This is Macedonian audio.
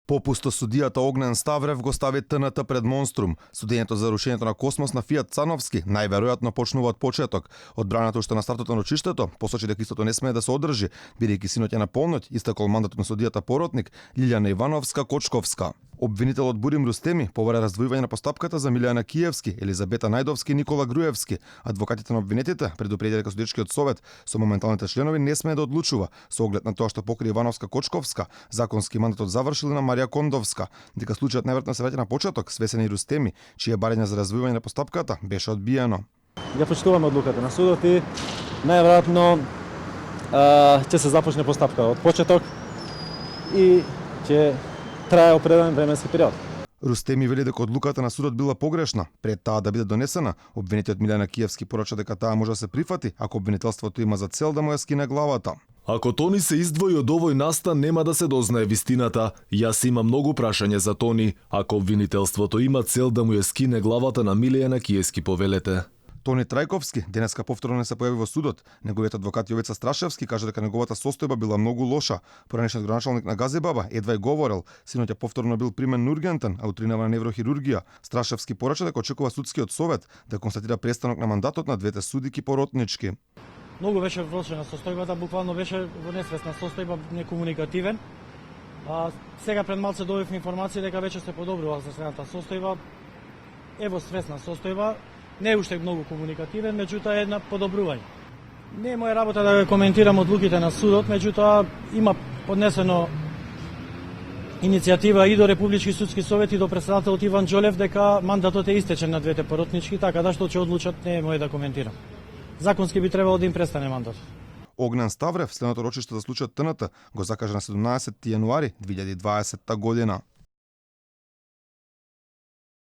Попусто судијата Огнен Ставрев го стави ТНТ пред монструм. Судењето за рушењето на Космос на Фијат Цановски најверојатно почнува од почеток. Одбраната уште на стартот на рочиштето посочи дека истото не смее да се одржи, бидејќи синоќа на полноќ истекол мандатот на судијата поротник Лилјана Ивановска-Кочковска. Обвинителот Бурим Рустеми побара раздвојување на постапката за Милјана Киевски, Елизабета Најдовски и Никола Груевски. Адвокатите на обвинетите предупредија дека судичкиот совет со моменталните членови не смее да одлучува со оглед на тоа што покри Ивановска-Кочковска, законски мандатот завршил на Марија Кондовска, дека случајот најверојатно се враќа на почеток свесен и Рустеми, чие барање за раздвојување на постапката беше одбиено. Ја почитуваме одлуката на судот и најверојатно ќе се започне постапка од почеток и ќе трае определен временски период. Рустеми вели дека одлуката на судот била погрешна. Пред таа да биде донесена, обвинетиот Милјана Киевски порача дека таа може да се прифати ако обвинителството има за цел да му ја скине главата. Ако Тони се издвои од овој настан, нема да се дознае вистината. Јас имам многу прашање за Тони. Ако обвинителството има цел да му ја скине главата на Милјана Киевски, повелете. Тони Трајковски денеска повторно не се појави во судот. Неговиот адвокат Јовица Страшевски кажа дека неговата состојба била многу лоша. Поранешниот градоначалник на Газибаба едва е говорел. Синоќа повторно бил примен на ургентен, а утринава на неврохирургија. Страшевски порача дека очекува судскиот совет да констатира престанок на мандатот на двете судики поротнички. Многу беше влошена состојбата, буквално беше во несвесна состојба, некомуникативен. Сега пред малце добив информација дека веќе се подобрува здравствената состојба. Ево свесна состојба, не е уште многу комуникативен, меѓутоа е една подобрување. Не е моја работа да го коментирам одлуките на судот, меѓутоа има поднесено иницијатива и до Републички судски совет и до претседателот Иван Џолев дека мандатот е истечен на двете поротнички, така да што ќе одлучат не е мој да коментирам. Законски би требало да им престане мандат. Огнен Ставрев, следното рочиште за случајот ТНТ, го закажа на 17 јануари 2020 година.